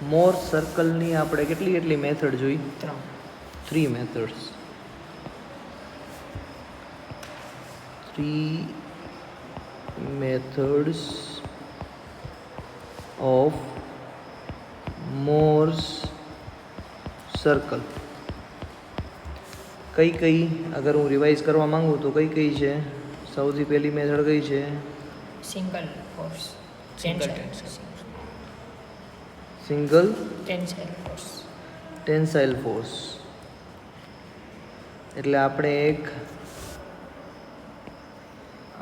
મોર સર્કલની આપણે કેટલી મેથડ જોઈ? 3 methods. 3 methods of Mohr's circle. કઈ અગર હું રિવાઇઝ કરવા માંગુ તો કઈ છે? સૌથી પહેલી મેથડ કઈ છે? Single force. Single tensile force. એટલે આપણે એક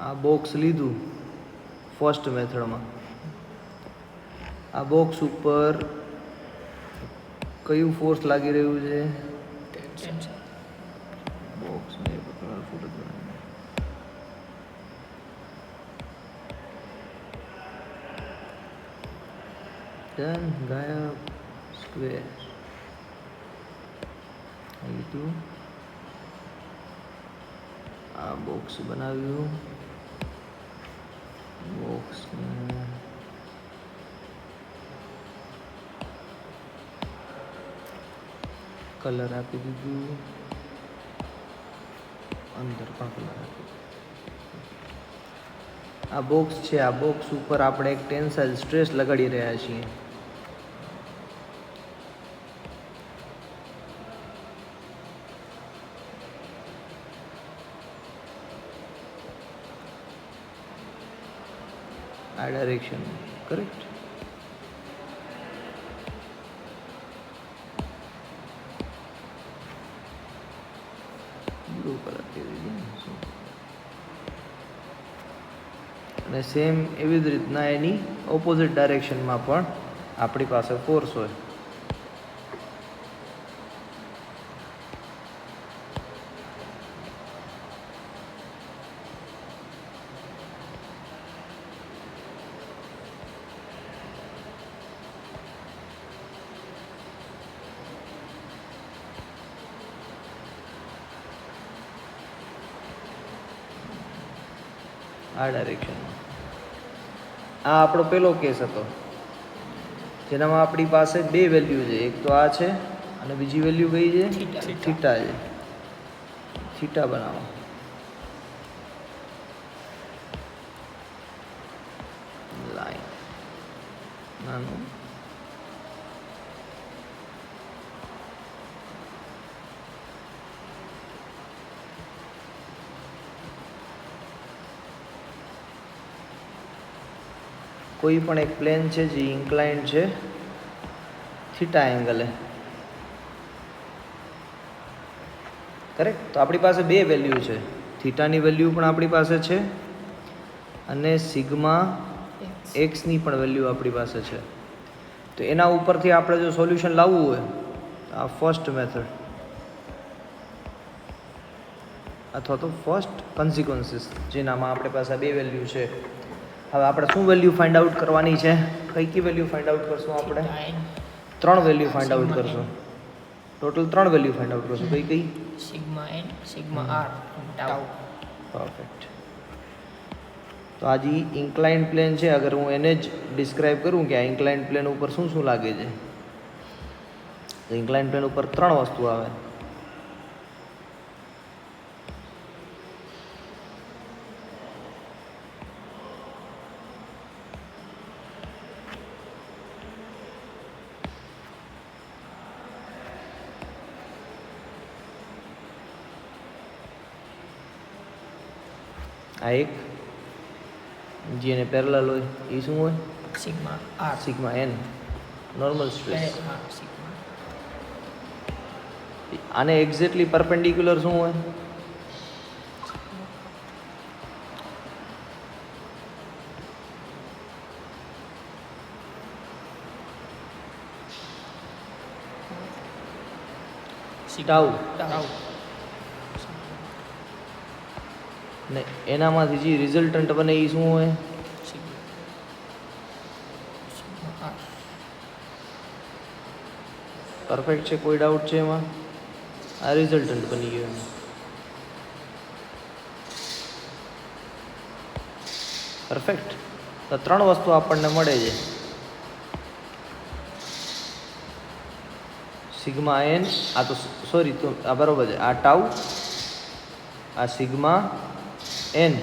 આ બોક્સ લીધું ફર્સ્ટ મેથડમાં. આ બોક્સ ઉપર કયું ફોર્સ લાગી રહ્યું છે? બોક્સને ફોટો ડન. ગાયબ. સ્ક્વેર લીધું. આ બોક્સ બનાવ્યું. બોક્સને કલર આપી દીધું. અંદર પણ કલર આપી દીધું. આ બોક્સ છે. આ બોક્સ ઉપર આપણે એક ટેન્સાઇલ સ્ટ્રેસ લગાડી રહ્યા છીએ. આ ડાયરેક્શન. કરેક્ટ. બ્લુ કલર અને સેમ એવી જ રીતના એની ઓપોઝિટ ડાયરેક્શનમાં પણ આપણી પાસે ફોર્સ હોય. આ ડાયરેક્શનમાં. આ આપણો પહેલો કેસ હતો જેનામાં આપણી પાસે બે વેલ્યુ છે. એક તો આ છે અને બીજી વેલ્યુ કઈ છે? થીટા છે. થીટા બનાવો. લાઈન નાનું. કોઈ પણ એક પ્લેન છે જે ઇન્ક્લાઇન્ડ છે થીટા એંગલે. કરેક્ટ. તો આપણી પાસે બે વેલ્યુ છે. થીટાની વેલ્યુ પણ આપણી પાસે છે અને સિગ્મા એક્સની પણ વેલ્યુ આપણી પાસે છે. તો એના ઉપરથી આપણે જો સોલ્યુશન લાવવું હોય આ ફર્સ્ટ મેથડ અથવા તો ફર્સ્ટ કન્સિક્વન્સીસ જેનામાં આપણી પાસે બે વેલ્યુ છે. હવે આપણે શું વેલ્યુ ફાઇન્ડ આઉટ કરવાની છે? કઈ વેલ્યુ ફાઇન્ડ આઉટ કરશું આપણે? 3 વેલ્યુ ફાઇન્ડ આઉટ કરશું. ટોટલ 3 વેલ્યુ ફાઇન્ડ આઉટ કરશું. કઈ? Sigma N, sigma R, tau. Perfect. તો આ જે ઇન્ક્લાઇન્ડ પ્લેન છે અગર હું એને જ ડિસ્ક્રાઇબ કરું કે આ ઇન્ક્લાઇન્ડ પ્લેન ઉપર શું શું લાગે છે તો ઇન્ક્લાઇન્ડ પ્લેન ઉપર 3 વસ્તુ આવે. આ એક જેને પેરેલલ હોય એ શું હોય? Sigma R. Sigma N normal stress. આને એક્ઝેક્ટલી પરપેન્ડિક્યુલર શું હોય? ટાઉ. ને એનામાંથી જે રિઝલ્ટન્ટ બને એ શું હોય? પરફેક્ટ છે. કોઈ ડાઉટ છે એમાં? આ રિઝલ્ટન્ટ બની ગયું. પરફેક્ટ. તો 3 વસ્તુ આપણને મળે છે. સિગ્મા એન, આ તો સોરી તો આ બરોબર છે, આ ટાઉ, આ સિગ્મા એન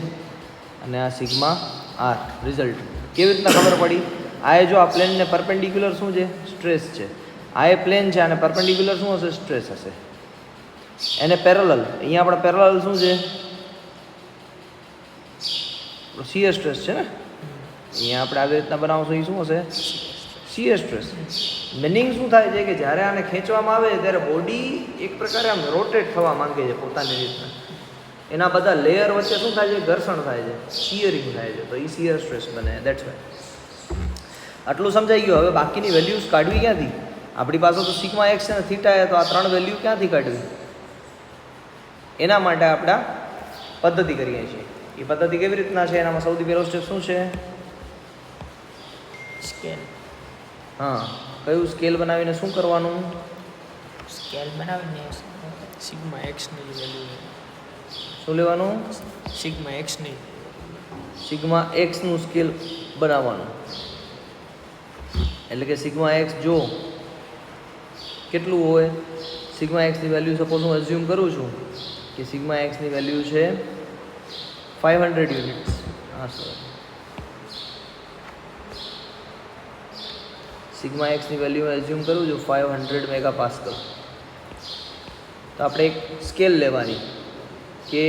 અને આ સિગ્મા આર. રિઝલ્ટ કેવી રીતના ખબર પડી? આ જો આ પ્લેનને પરપેન્ડિક્યુલર શું છે? સ્ટ્રેસ છે. આ એ પ્લેન છે અને પરપેન્ડિક્યુલર શું હશે? સ્ટ્રેસ હશે. એને પેરેલલ, અહીંયા આપણે પેરેલલ શું છે? શીયર સ્ટ્રેસ છે ને. અહીંયા આપણે આવી રીતના બનાવશું, એ શું હશે? Shear stress. મિનિંગ શું થાય છે કે જ્યારે આને ખેંચવામાં આવે ત્યારે બોડી એક પ્રકારે આમ રોટેટ થવા માંગે છે પોતાની રીતના. એના બધા લેયર વચ્ચે શું થાય છે? ઘર્ષણ થાય છે, શિયરિંગ થાય છે. તો એ શિયર સ્ટ્રેસ બને. That's why. આટલું સમજાઈ ગયું. હવે બાકીની વેલ્યુઝ કાઢવી ક્યાંથી? આપણી પાસે તો સિગ્મા એક્સ અને થીટા છે, તો આ ત્રણ વેલ્યુ ક્યાંથી કાઢવી? એના માટે આપણે પદ્ધતિ કરીએ છીએ. એ પદ્ધતિ કેવી રીતના છે? એનામાં સૌથી પહેલો સ્ટેપ શું છે? સ્કેલ. હા, કયું સ્કેલ બનાવીને શું કરવાનું? સ્કેલ બનાવીને સિગ્મા એક્સની વેલ્યુ, શું લેવાનું? સિગ્મા એક્સની, સિગ્મા એક્સનું સ્કેલ બનાવવાનું. એટલે કે સિગ્મા એક્સ જો કેટલું હોય, સિગ્મા એક્સની વેલ્યુ સપોઝ હું એઝ્યુમ કરું છું કે સિગ્મા એક્સની વેલ્યુ છે 500 યુનિટ્સ. હા સર, સિગ્મા એક્સની વેલ્યુ એઝ્યુમ કરું છું 500 મેગાપાસ્કલ. તો આપણે એક સ્કેલ લેવાની કે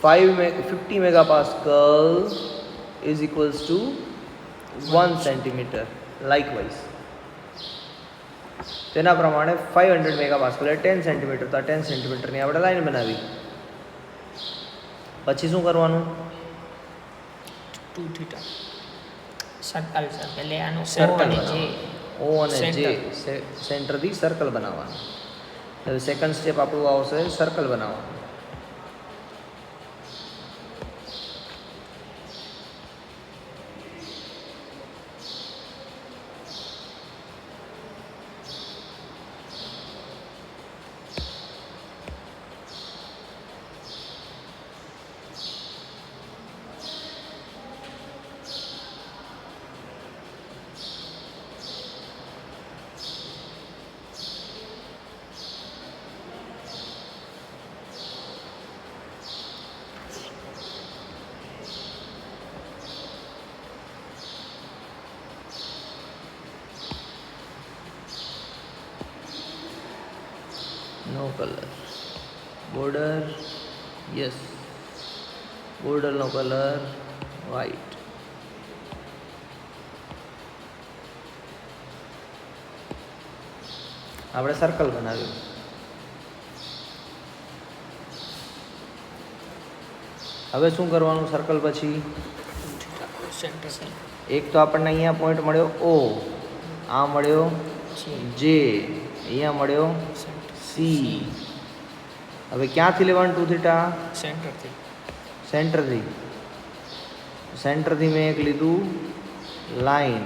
50 megapascal is equals to 1 centimetre. Likewise તેના પ્રમાણે 500 મેગાપાસ્કલ એટલે 10 સેન્ટીમીટર. તો આ 10 સેન્ટીમીટરની આપણે લાઈન બનાવી. પછી શું કરવાનું? 2 થીટા સર્કલ છે. એટલે આનું સર્કલ ઓ અને જે સેન્ટરથી સર્કલ બનાવવાનું. હવે સેકન્ડ સ્ટેપ આપણું આવશે સર્કલ બનાવવાનું. નો કલર બોર્ડર, યસ, બોર્ડરનો કલર વ્હાઈટ. આપણે સર્કલ બનાવ્યું. હવે શું કરવાનું? સર્કલ પછી સેન્ટર છે. એક તો આપણને અહીંયા પોઈન્ટ મળ્યો O, આ મળ્યો J, અહીંયા મળ્યો C. હવે ક્યાંથી લેવાનું 2 થીટા? સેન્ટરથી. સેન્ટરથી. સેન્ટરથી મેં એક લીધું લાઈન.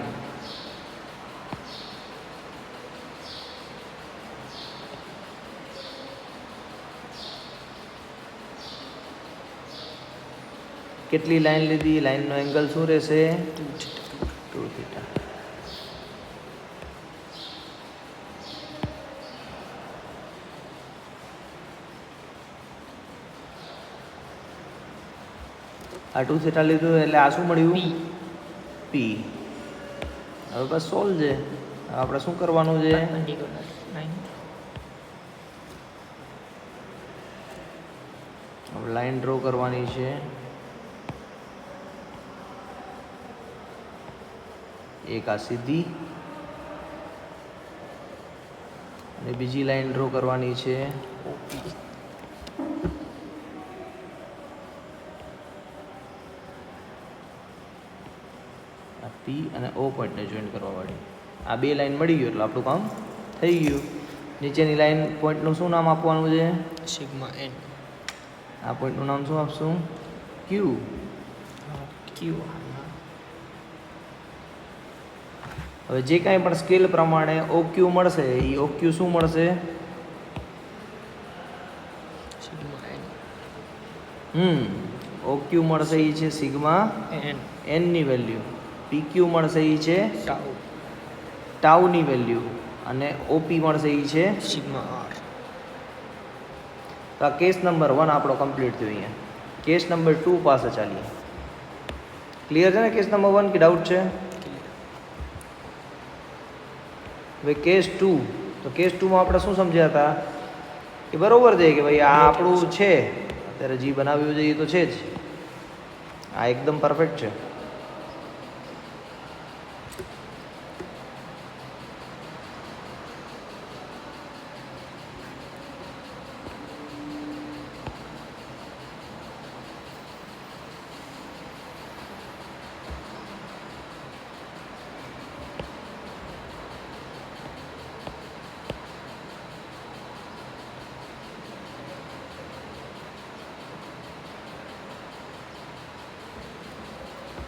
કેટલી લાઈન લીધી? લાઈનનો એંગલ શું રહેશે? 2 થીટા. આ 2 થીટા લીધું એટલે આ શું મળ્યું? P. હવે બસ સોલ્વ છે. આપણે શું કરવાનું છે? Perpendicular line. આપણે લાઈન ડ્રો કરવાની છે. એક આ સીધી અને બીજી લાઈન ડ્રો કરવાની છે આ P અને O પોઈન્ટને જોઈન્ટ કરવા વાળી. આ બે લાઈન મળી ગયું એટલે આપણું કામ થઈ ગયું. નીચેની લાઈન પોઈન્ટનું શું નામ આપવાનું છે? Sigma N. આ પોઈન્ટનું નામ શું આપશું? Q. ક્યુ. હવે જે કાંઈ પણ સ્કેલ પ્રમાણે OQ મળશે એ OQ શું મળશે? Sigma N. OQ મળશે એ છે સિગ્મા એન. એનની વેલ્યુ. PQ મળશે એ છે ટાઉ. ટાઉની વેલ્યુ. અને ઓપી મળશે એ છે સિગ્મા આર. તો આ કેસ નંબર 1 આપણો કમ્પ્લીટ થયો અહીંયા. કેસ નંબર 2 પાસે ચાલીએ. ક્લિયર છે ને કેસ નંબર 1 કે ડાઉટ છે? હવે કેસ 2, તો કેસ 2 માં આપણે શું સમજ્યા હતા કે બરોબર છે કે ભાઈ આ આપણું છે અત્યારે જી બનાવ્યું છે એ તો છે જ, આ એકદમ પરફેક્ટ છે.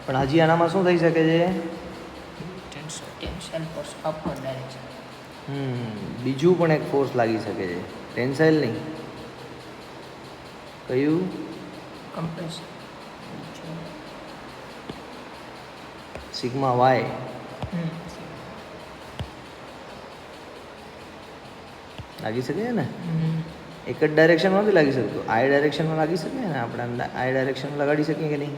પણ હજી આનામાં શું થઈ શકે છે? Tensile force upward direction. બીજું પણ એક ફોર્સ લાગી શકે છે, ટેન્સાઇલ નહીં. કયું? કમ્પ્રેશન. Sigma Y. લાગી શકે છે ને? એક જ ડાયરેક્શનમાં નથી લાગી શકતું, આઈ ડાયરેક્શનમાં લાગી શકે ને. આપણે આઈ ડાયરેક્શનમાં લગાડી શકીએ કે નહીં?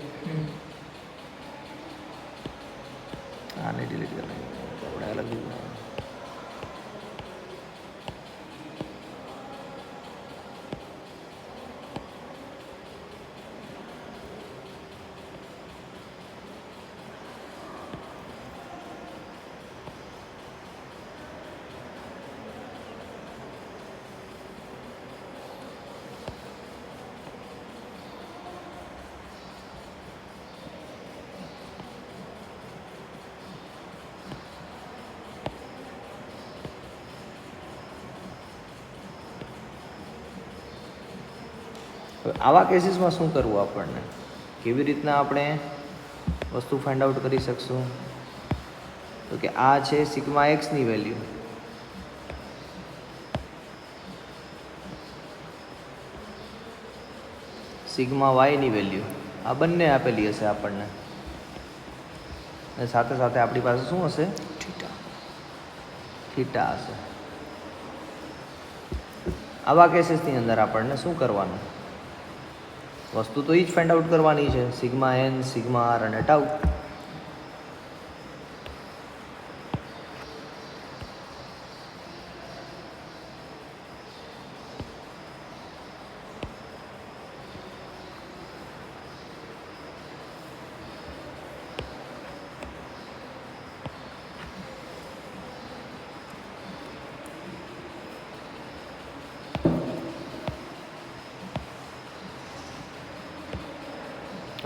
આને ડિલીટ કરી આપણે અલગ આવા કેસીસમાં શું કરવું આપણને? કેવી રીતના આપણે વસ્તુ ફાઇન્ડ આઉટ કરી શકશું? તો કે આ છે સિગ્મા એક્સની વેલ્યુ, સિગ્મા વાયની વેલ્યુ, આ બંને આપેલી હશે આપણને. અને સાથે સાથે આપણી પાસે શું હશે? થીટા હશે. આવા કેસીસની અંદર આપણને શું કરવાનું? વસ્તુ તો એ જ ફાઇન્ડ આઉટ કરવાની છે, સિગ્મા એન, સિગ્મા આર અને ટાઉ.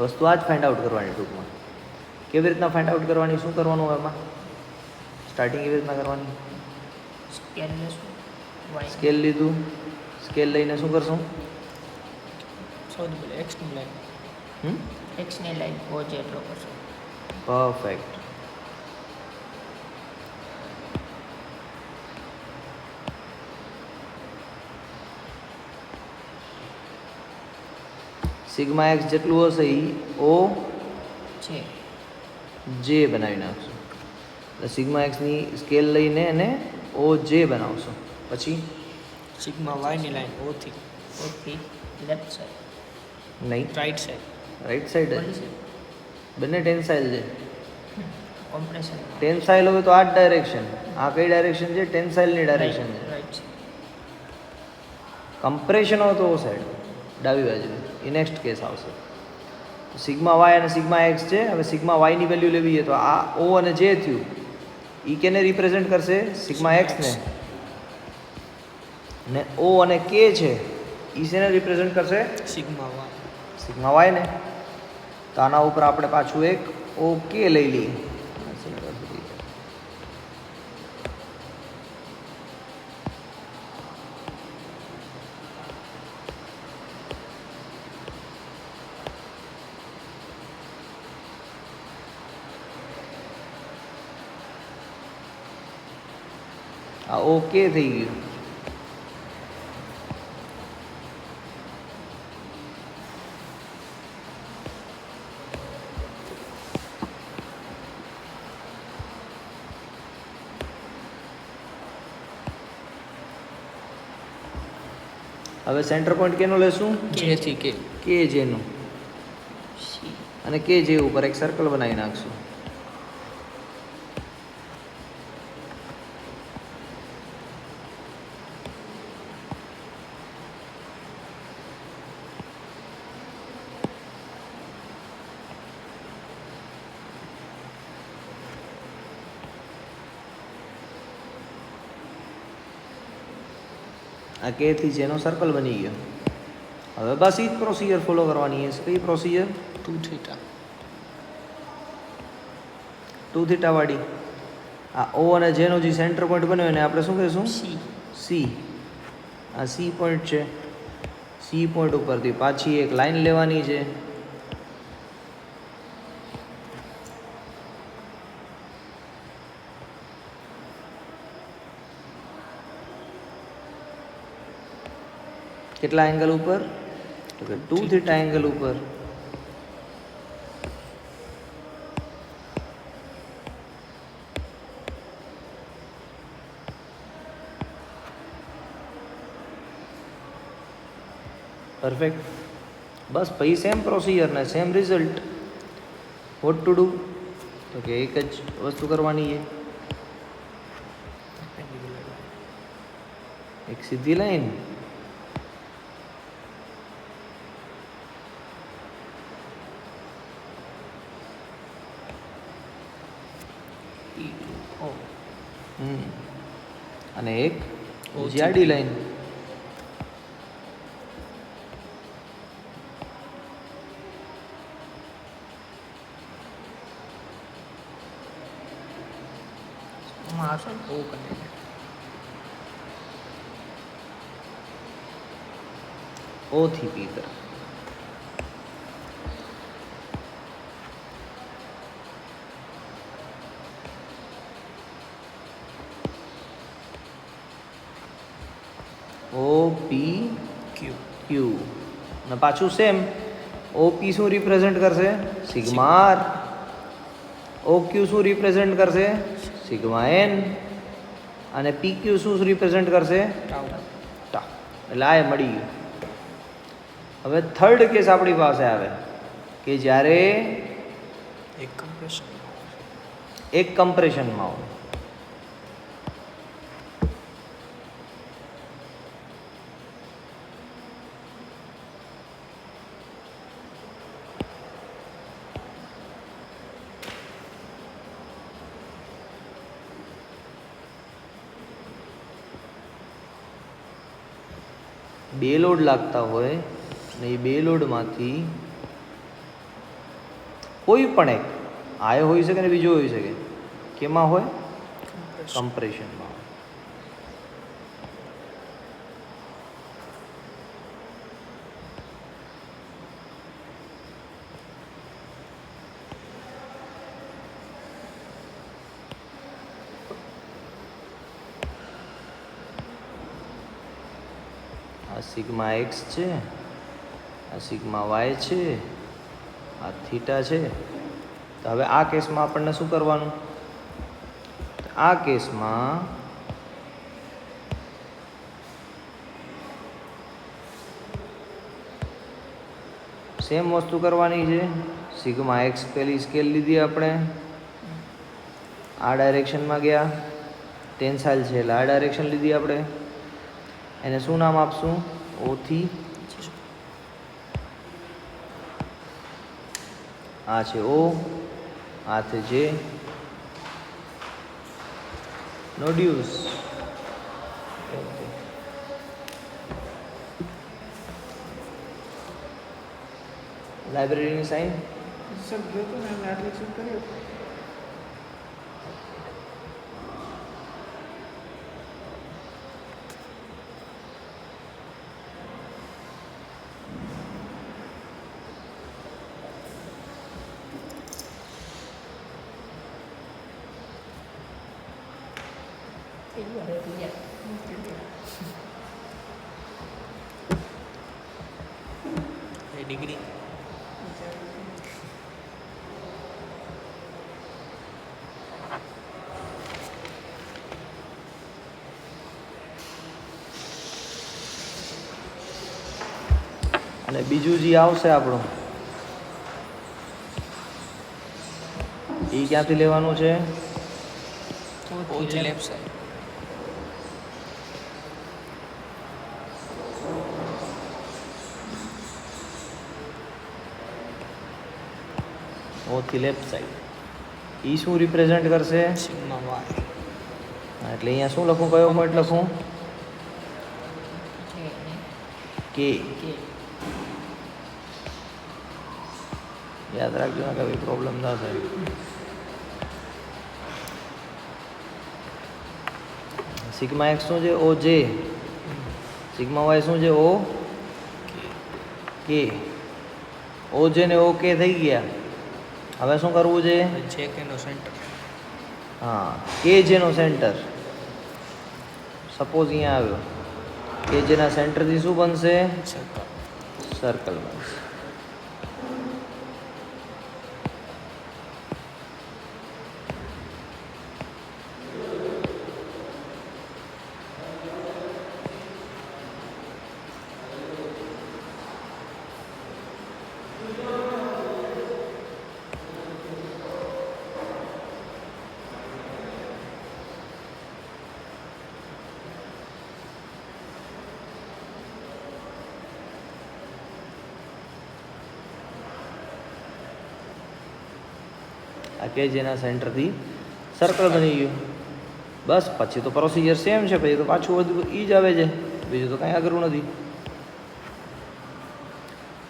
વસ્તુ આ જ ફાઇન્ડ આઉટ કરવાની ટૂંકમાં. કેવી રીતના ફાઇન્ડ આઉટ કરવાની, શું કરવાનું એમાં? સ્ટાર્ટિંગ કેવી રીતના કરવાની? સ્કેલ લીધું, સ્કેલ લઈને શું કરશું? સૌથી પહેલાં એક્સની લાઈન, એક્સની લાઈન ઓજ એટલો કરશો. પરફેક્ટ. સિગ્મા એક્સ જેટલું હશે એ ઓ છે જે બનાવી નાખશું. એટલે સિગ્મા એક્સની સ્કેલ લઈને એને ઓ જે બનાવશો. પછી સિગ્મા વાયની લાઈન ઓથી લેફ્ટ સાઈડ, નહીં રાઈટ સાઈડ, રાઈટ સાઈડ જ બંને ટેન્સાઇલ છે. કોમ્પ્રેશન ટેન્સાઇલ હોય તો આ જ ડાયરેક્શન. આ કઈ ડાયરેક્શન છે? ટેન્સાઇલની ડાયરેક્શન છે. રાઈટ. કમ્પ્રેશન હોય તો ઓ સાઈડ ડાબી બાજુ એ નેક્સ્ટ કેસ આવશે. સિગ્મા વાય અને સિગ્મા એક્સ છે. હવે સિગ્મા વાયની વેલ્યુ લેવી છે તો આ ઓ અને જે થયું એ કેને રિપ્રેઝેન્ટ કરશે? સિગ્મા એક્સને. ને ઓ અને કે છે એ શેને રિપ્રેઝેન્ટ કરશે? Sigma y. સિગ્મા વાયને. તો આના ઉપર આપણે પાછું એક ઓ કે લઈ લઈએ. આ ઓકે થઈ ગયું. હવે સેન્ટર પોઈન્ટ કેનો લેશું? જે થી કે કે જેનું, સી અને કે જે ઉપર એક સર્કલ બનાવી નાખશું. આ કે થી જેનો સર્કલ બની ગયો. હવે બસ એ જ પ્રોસિજર ફોલો કરવાની છે. કઈ પ્રોસિજર? 2 થીટા. 2 થીટા વાળી. આ ઓ અને જેનો જે સેન્ટર પોઈન્ટ બન્યો એને આપણે શું કહીશું? C C. આ સી પોઈન્ટ છે. સી પોઈન્ટ ઉપરથી પાછી એક લાઈન લેવાની છે. કેટલા એંગલ ઉપર? તો કે 2 થીટા એંગલ ઉપર. પરફેક્ટ. બસ પછી સેમ પ્રોસિજર ને same result. What to do? તો કે એક જ વસ્તુ કરવાની છે. એક સીધી લાઈન, ઓ અને એક જાડી લાઈન. માં આવશે ને ઓ કરીને ઓ થી પી તરફ. ઓ પી ક્યુ ક્યુ. અને પાછું સેમ. ઓ પી શું રિપ્રેઝેન્ટ કરશે? Sigma R. ઓ ક્યુ શું રિપ્રેઝેન્ટ કરશે? Sigma n. અને પી ક્યુ શું રિપ્રેઝેન્ટ કરશે? ટાઉ. ટા. એટલે આ એ મળી ગયું. હવે થર્ડ કેસ આપણી પાસે આવે કે જ્યારે એક કમ્પ્રેશન એક કમ્પ્રેશનમાં હોય. બે લોડ લાગતા હોય ને એ બે લોડમાંથી કોઈ પણ એક, આ હોઈ શકે ને બીજો હોઈ શકે, કેમાં હોય? કમ્પ્રેશનમાં. આ સિગ્મા એક્સ છે, આ સિગ્મા વાય છે, આ થીટા છે. તો હવે આ કેસમાં આપણને શું કરવાનું? આ કેસમાં સેમ વસ્તુ કરવાની છે. સિગ્મા એક્સ પેલી સ્કેલ લીધી આપણે, આ ડાયરેક્શનમાં ગયા. ટેન્સાઇલ છે એટલે આ ડાયરેક્શન લીધી આપણે. એને શું નામ આપશું? ઓ થી. આ છે ઓ, આ છે જે. નોડ્યુસ. લાઇબ્રેરીની સાઈન સબ જો તો મેં આટલી શું કર્યું ડિગ્રી અને બીજું જે આવશે આપણું એ ક્યાંથી લેવાનું છે? ઓથી લેફ્ટ સાઈડ. ઓથી લેફ્ટ સાઈડ. એ શું રિપ્રેઝેન્ટ કરશે? Sigma y. એટલે અહીંયા શું લખું? કયો પોઈન્ટ લખું? કે. યાદ રાખજો ને કે ભાઈ પ્રોબ્લેમ ના થાય. સિગ્મા એક્સ શું છે? ઓ જે. સિગ્મા વાય શું છે? ઓ કે. ઓ જે ને ઓ કે થઈ ગયા. હવે શું કરવું છે? જે કે નો સેન્ટર. હા, કે જેનો સેન્ટર સપોઝ અહીંયા આવ્યો, કે જેના સેન્ટરથી શું બનશે? સર્કલ બનશે. આ કે જેના સેન્ટરથી સર્કલ બની ગયું. બસ પછી તો પ્રોસિજર સેમ છે, પછી તો પાછું બધું એ જ આવે છે, બીજું તો કાંઈ આગળ નથી.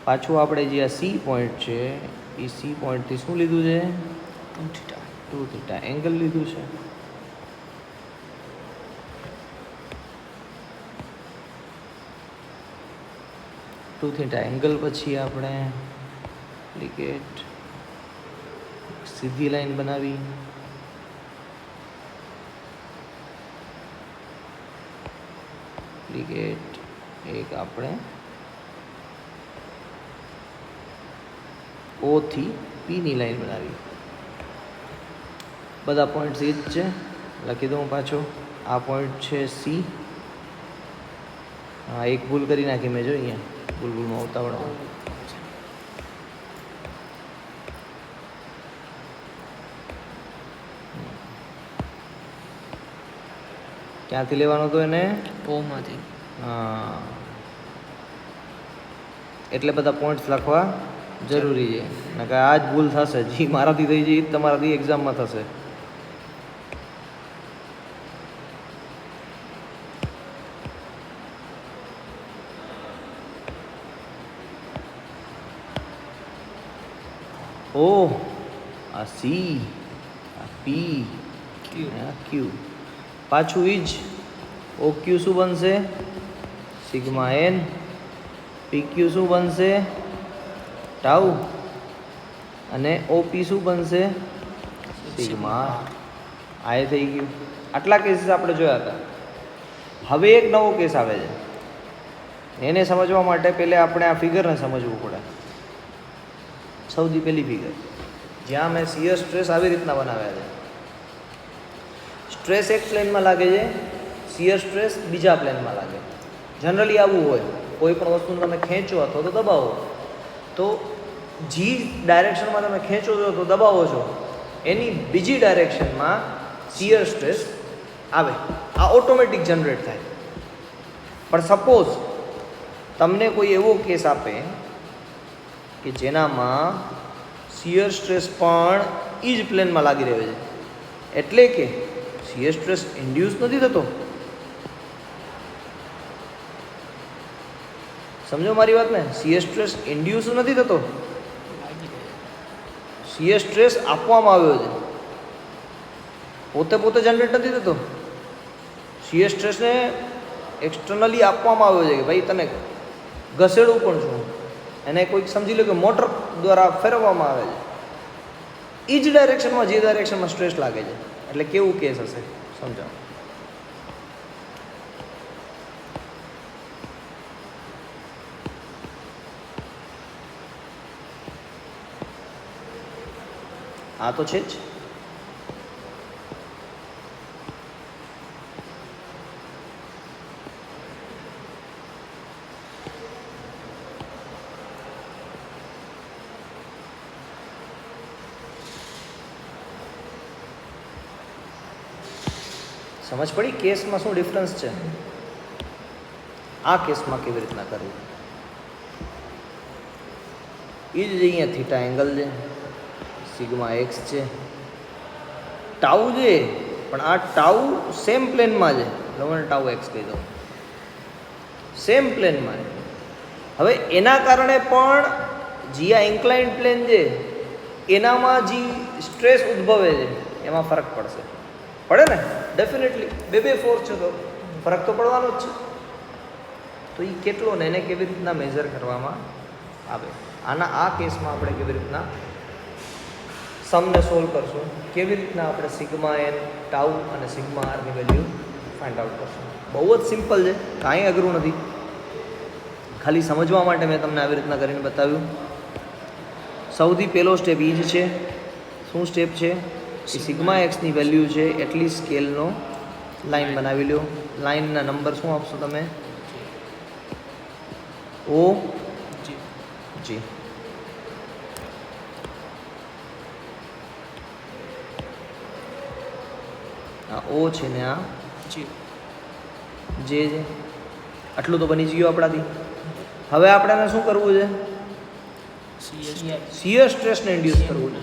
પાછું આપણે જે આ સી પોઈન્ટ છે એ સી પોઈન્ટથી શું લીધું છે? 2 થીટા એંગલ લીધું છે. ટુ થીટા એંગલ પછી આપણે એપ્લિકેટ સીધી લાઈન બનાવી. એપ્લિકેટ એક આપણે ઓ થી પી ની લાઈન બનાવી. બધા પોઈન્ટ્સ એ જ છે, લખી દઉં પાછો. આ પોઈન્ટ છે સી. હા, એક ભૂલ કરી નાખી મેં, જો અહીંયા ભૂલમાં ઉતાવળમાં. ક્યાંથી લેવાનું હતું એને? ઓમાંથી. હા, એટલે બધા પોઈન્ટ્સ લખવા જરૂરી છે, નકર આ જ ભૂલ થશે. જી મારાથી થઈ જાય એ જ તમારાથી એક્ઝામમાં થશે. ઓ આ સી, આ પી, આ ક્યુ. પાછું ઈ જ ઓ ક્યુ શું બનશે? Sigma N. પી ક્યુ શું બનશે? ટાઉ. અને ઓપી શું બનશે? સિગ્મા. આ એ થઈ ગયું. આટલા કેસીસ આપણે જોયા હતા. હવે એક નવો કેસ આવે છે. એને સમજવા માટે પહેલાં આપણે આ ફિગરને સમજવું પડે. સૌથી પહેલી ફિગર જ્યાં મેં શિયર સ્ટ્રેસ આવી રીતના બનાવ્યા છે. સ્ટ્રેસ એક પ્લેનમાં લાગે છે, શિયર સ્ટ્રેસ બીજા પ્લેનમાં લાગે. જનરલી આવું હોય, કોઈ પણ વસ્તુને તમે ખેંચો અથવા તો દબાવો, તો જી ડાયરેક્શનમાં તમે ખેંચો છો તો દબાવો છો, એની બીજી ડાયરેક્શનમાં શિયર સ્ટ્રેસ આવે. આ ઓટોમેટિક જનરેટ થાય. પણ સપોઝ તમને કોઈ એવો કેસ આપે કે જેનામાં શિયર સ્ટ્રેસ પણ એ જ પ્લેનમાં લાગી રહ્યો છે, એટલે કે શિયર સ્ટ્રેસ ઇન્ડ્યુસ નથી થતો. સમજો મારી વાત ને? શિયર સ્ટ્રેસ ઇન્ડ્યુસ નથી થતો, શિયર સ્ટ્રેસ આપવામાં આવ્યો છે, પોતે જનરેટ નથી થતો. શિયર સ્ટ્રેસને એક્સટર્નલી આપવામાં આવ્યો છે કે ભાઈ તને ઘસેડવું પણ છું. એને કોઈક સમજી લો કે મોટર દ્વારા ફેરવવામાં આવે છે. એ જ ડાયરેક્શનમાં, જે ડાયરેક્શનમાં સ્ટ્રેસ લાગે છે. એટલે કેવું કેસ હશે સમજાવો. આ તો છે જ. સમજ પડી કેસમાં શું ડિફરન્સ છે? આ કેસમાં કેવી રીતના કરવું એ જ અહીંયા થીટા એંગલ છે, સિગ્મા એક્સ છે, ટાઉ છે, પણ આ ટાઉ સેમ પ્લેનમાં છે. મને ટાઉ એક્સ કહી દો, સેમ પ્લેનમાં. હવે એના કારણે પણ જે આ ઇન્ક્લાઇન્ડ પ્લેન છે એનામાં જે સ્ટ્રેસ ઉદ્ભવે છે એમાં ફરક પડે ને ડેફિનેટલી. બે ફોર્સ છે તો ફરક તો પડવાનો જ છે. તો એ કેટલો ને એને કેવી રીતના મેઝર કરવામાં આવે, આ કેસમાં આપણે કેવી રીતના સમને સોલ્વ કરશું, કેવી રીતના આપણે સિગ્મા એન, ટાઉ અને સિગ્મા આરની વેલ્યુ ફાઇન્ડ આઉટ કરશું. બહુ જ સિમ્પલ છે, કાંઈ અઘરું નથી. ખાલી સમજવા માટે મેં તમને આવી રીતના કરીને બતાવ્યું. સૌથી પહેલો સ્ટેપ એ જ છે. શું સ્ટેપ છે? કે સિગ્મા એક્સની વેલ્યુ છે એટલી સ્કેલનો લાઈન બનાવી લો. લાઈનના નંબર શું આપશો તમે? ઓ જી. આ ઓ છે ને આ જે છે, આટલું તો બની જ ગયું આપણાથી. હવે આપણે એને શું કરવું છે? શિયર સ્ટ્રેસને ઇન્ડ્યુસ કરવું છે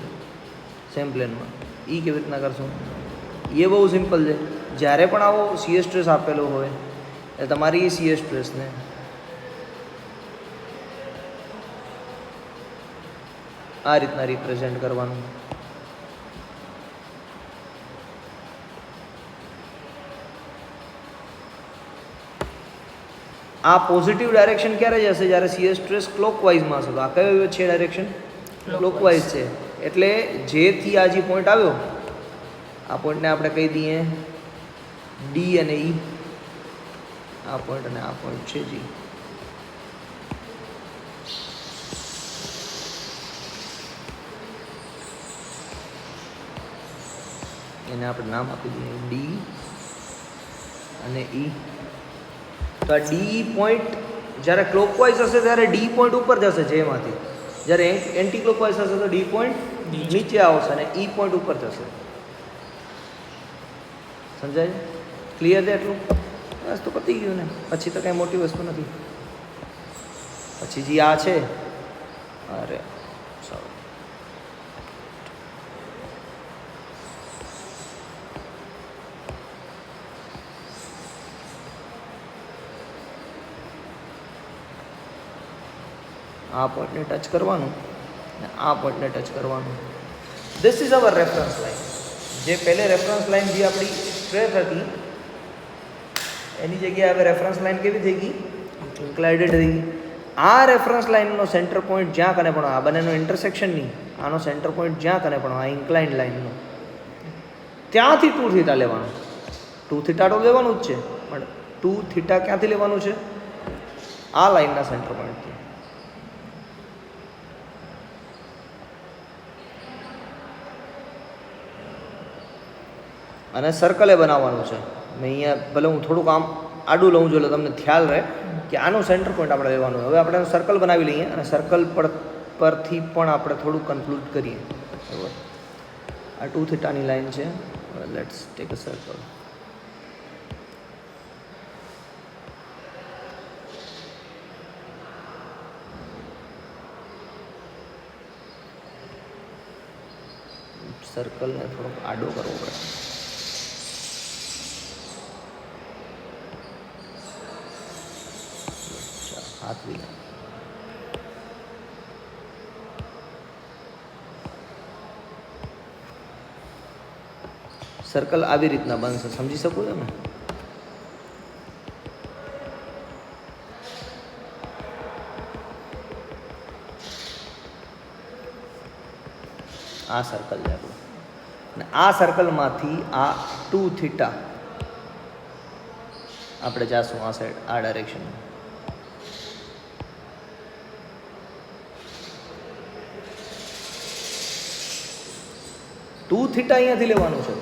સેમ પ્લેનમાં. એ કેવી રીતના કરશું? એ બહુ સિમ્પલ છે. જ્યારે પણ આવો શિયર સ્ટ્રેસ આપેલો હોય એટલે તમારી એ શિયર સ્ટ્રેસને આ રીતના રિપ્રેઝેન્ટ કરવાનું. આ પોઝિટિવ ડાયરેક્શન ક્યારે જશે? જ્યારે શિયર સ્ટ્રેસ ક્લોકવાઇઝમાં હશે. તો આ કયો છે ડાયરેક્શન? ક્લોકવાઇઝ છે. એટલે જેથી આ જે પોઈન્ટ આવ્યો, આ પોઈન્ટને આપણે કહી દઈએ ડી અને ઈ. આ પોઈન્ટ અને આ પોઈન્ટ છે જી. એને આપણે નામ આપી દઈએ ડી અને ઈ. તો આ ડી પોઈન્ટ જ્યારે ક્લોકવાઇઝ હશે ત્યારે ડી પોઈન્ટ ઉપર જશે જેમાંથી. જ્યારે એન્ટી ક્લોકવાઇઝ હશે તો ડી પોઈન્ટ નીચે આવશે અને ઈ પોઈન્ટ ઉપર જશે. સમજાય? ક્લિયર છે એટલું? બસ તો પતી ગયું ને. પછી તો કાંઈ મોટી વસ્તુ નથી. પછી જે આ છે, અરે સારું, આ પોઈન્ટને ટચ કરવાનું અને આ પોઈન્ટને ટચ કરવાનું. This is our reference line. જે પહેલે રેફરન્સ લાઇન જે આપણી સ્ટ્રેટ હતી એની જગ્યાએ હવે રેફરન્સ લાઇન કેવી થઈ ગઈ? ઇન્ક્લાઇડેડ થઈ ગઈ. આ રેફરન્સ લાઇનનો સેન્ટર પોઈન્ટ જ્યાં કને પણ આ બંનેનો ઇન્ટરસેક્શન નહીં, આનો સેન્ટર પોઈન્ટ જ્યાં કને પણ આ ઇન્ક્લાઇન્ડ લાઇનનો ત્યાંથી 2 થીટા લેવાનું. 2 થીટા તો લેવાનું જ છે, પણ 2 થીટા ક્યાંથી લેવાનું છે? આ લાઇનના સેન્ટર પોઈન્ટથી. અને સર્કલે બનાવવાનું છે. મેં અહીંયા ભલે હું થોડુંક આમ આડું લઉં છું એટલે તમને ખ્યાલ રહે કે આનું સેન્ટર પોઈન્ટ આપણે લેવાનું. હવે આપણે સર્કલ બનાવી લઈએ અને સર્કલ પરથી પણ આપણે થોડુંક કન્ક્લુડ કરીએ. બરાબર? આ 2 થીટાની લાઈન છે. Let's take a circle. સર્કલને થોડોક આડો કરવો પડે. હાથ લીધા. સર્કલ આવી રીતના બનશે. સમજી શકો છો ને? આ સર્કલ છે આપણું અને આ સર્કલમાંથી આ 2 થીટા આપણે જાશું આ સાઈડ, આ ડાયરેક્શનમાં. ટુ થીટા અહીંયાથી લેવાનું છે,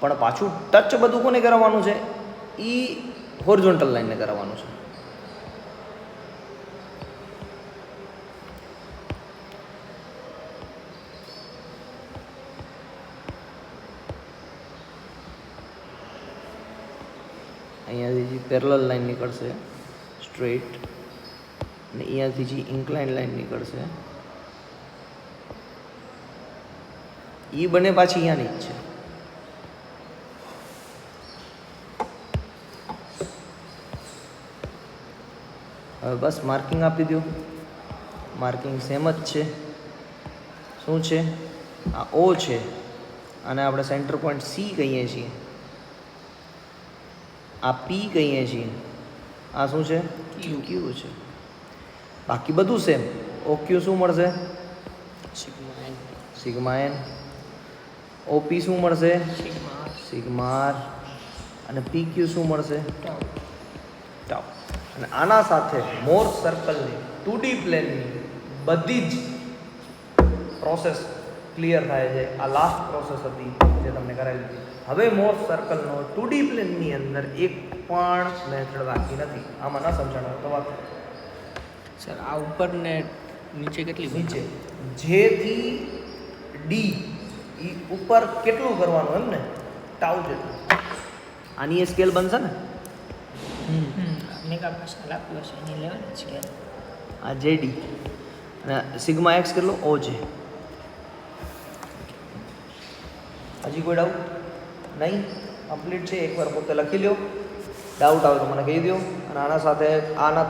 પણ પાછું ટચ બધું કોને કરાવવાનું છે? એ હોરિઝોન્ટલ લાઈનને કરાવવાનું છે. અહીંયાથી જે પેરેલલ લાઈન નીકળશે સ્ટ્રેટ, અને અહીંયાથી જે ઇન્ક્લાઇન લાઈન નીકળશે એ બંને પાછી અહીંયાની જ છે. હવે બસ માર્કિંગ આપી દો. માર્કિંગ સેમ જ છે. શું છે? આ ઓ છે, અને આપણે સેન્ટર પોઈન્ટ સી કહીએ છીએ. આ પી કહીએ છીએ. આ શું છે? ક્યુ છે. બાકી બધું સેમ. ઓ ક્યુ શું મળશે? Sigma N. ઓપી શું મળશે? Sigma r. અને પી ક્યુ શું મળશે? ટાઉ. અને આના સાથે મોર સર્કલની 2D પ્લેનની બધી જ પ્રોસેસ ક્લિયર થાય છે. આ લાસ્ટ પ્રોસેસ હતી જે તમને કરાવી હતી. હવે મોર સર્કલનો 2D પ્લેનની અંદર એક પણ મેથડ બાકી નથી. આમાં ના સમજાણો તો વાત સર આ ઉપર ને નીચે કેટલી નીચે જેથી ડી ઈ ઉપર કેટલું કરવાનું એમ ને? ટાઉ જેટલું. આની એ સ્કેલ બનશે ને? મેગા પાસ્કલ આપ્યો છે એની લેવાની સ્કેલ. આ જેડી અને સિગ્મા એક્સ કેટલો? ઓ છે. હજી કોઈ ડાઉટ નહીં? કમ્પ્લીટ છે. એકવાર પોતે લખી લ્યો. ડાઉટ આવે તો મને કહી દો. અને આના સાથે આના